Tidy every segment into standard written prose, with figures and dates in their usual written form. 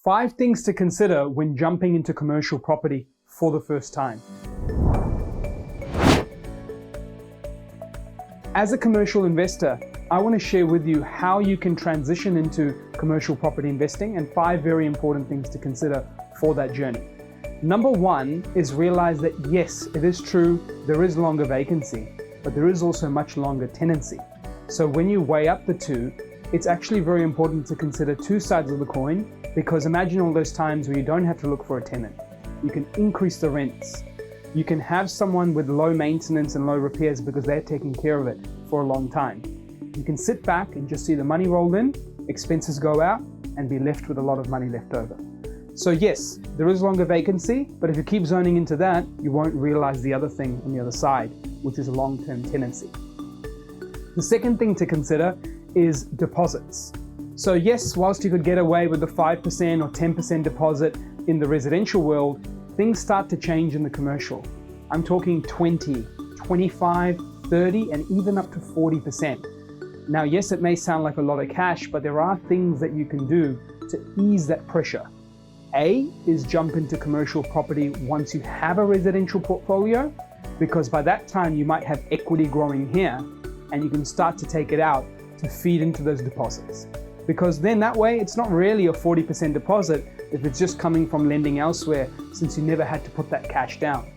5 things to consider when jumping into commercial property for the first time. As a commercial investor, I want to share with you how you can transition into commercial property investing and 5 very important things to consider for that journey. Number 1 is realize that yes, it is true, there is longer vacancy, but there is also much longer tenancy. So when you weigh up the two, it's actually very important to consider 2 sides of the coin, because imagine all those times where you don't have to look for a tenant. You can increase the rents. You can have someone with low maintenance and low repairs because they're taking care of it for a long time. You can sit back and just see the money roll in, expenses go out, and be left with a lot of money left over. So yes, there is longer vacancy, but if you keep zoning into that, you won't realize the other thing on the other side, which is a long-term tenancy. The second thing to consider is deposits. So yes, whilst you could get away with the 5% or 10% deposit in the residential world, things start to change in the commercial. I'm talking 20, 25, 30, and even up to 40%. Now, yes, it may sound like a lot of cash, but there are things that you can do to ease that pressure. A is jump into commercial property once you have a residential portfolio, because by that time you might have equity growing here and you can start to take it out to feed into those deposits. Because then that way it's not really a 40% deposit if it's just coming from lending elsewhere, since you never had to put that cash down.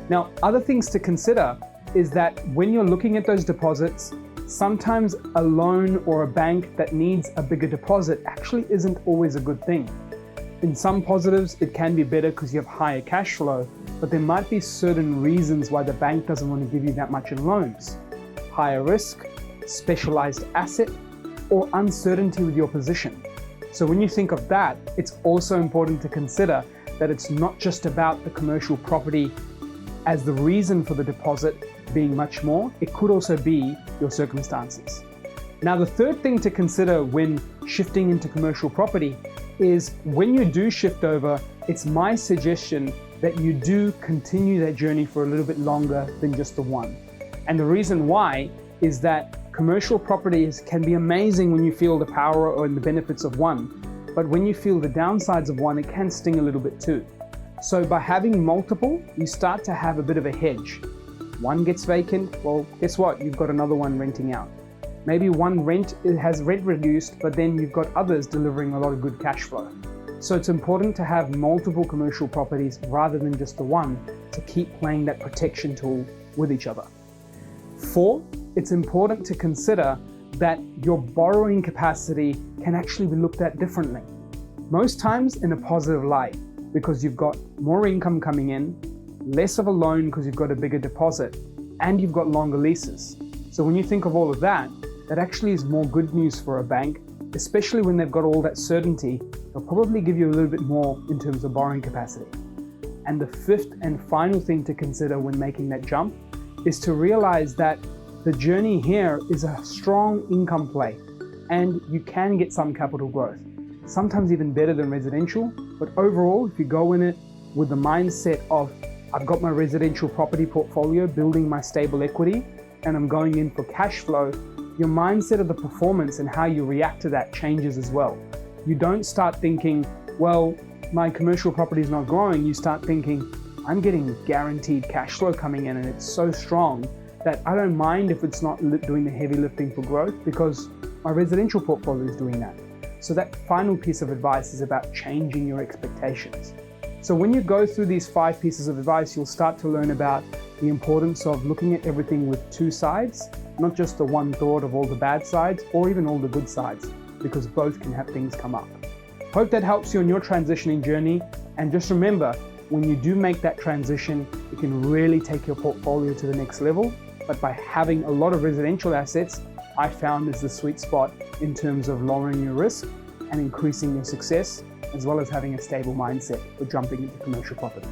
Now, other things to consider is that when you're looking at those deposits, sometimes a loan or a bank that needs a bigger deposit actually isn't always a good thing. In some positives, it can be better because you have higher cash flow, but there might be certain reasons why the bank doesn't want to give you that much in loans. Higher risk, specialized asset, or uncertainty with your position. So when you think of that, it's also important to consider that it's not just about the commercial property as the reason for the deposit being much more. It could also be your circumstances. Now, the third thing to consider when shifting into commercial property is when you do shift over, it's my suggestion that you do continue that journey for a little bit longer than just the one. And the reason why is that commercial properties can be amazing when you feel the power or the benefits of one, but when you feel the downsides of one, it can sting a little bit too. So by having multiple, you start to have a bit of a hedge. One gets vacant, well, guess what? You've got another one renting out. Maybe one has rent reduced, but then you've got others delivering a lot of good cash flow. So it's important to have multiple commercial properties rather than just the one to keep playing that protection tool with each other. 4, it's important to consider that your borrowing capacity can actually be looked at differently. Most times in a positive light, because you've got more income coming in, less of a loan because you've got a bigger deposit, and you've got longer leases. So when you think of all of that, that actually is more good news for a bank, especially when they've got all that certainty. They'll probably give you a little bit more in terms of borrowing capacity. And the 5th and final thing to consider when making that jump is to realize that the journey here is a strong income play, and you can get some capital growth, sometimes even better than residential. But overall, if you go in it with the mindset of, I've got my residential property portfolio, building my stable equity, and I'm going in for cash flow, your mindset of the performance and how you react to that changes as well. You don't start thinking, well, my commercial property is not growing. You start thinking, I'm getting guaranteed cash flow coming in and it's so strong that I don't mind if it's not doing the heavy lifting for growth because my residential portfolio is doing that. So that final piece of advice is about changing your expectations. So when you go through these 5 pieces of advice, you'll start to learn about the importance of looking at everything with 2 sides, not just the one thought of all the bad sides or even all the good sides, because both can have things come up. Hope that helps you on your transitioning journey. And just remember, when you do make that transition, it can really take your portfolio to the next level. But by having a lot of residential assets, I found is the sweet spot in terms of lowering your risk and increasing your success, as well as having a stable mindset for jumping into commercial property.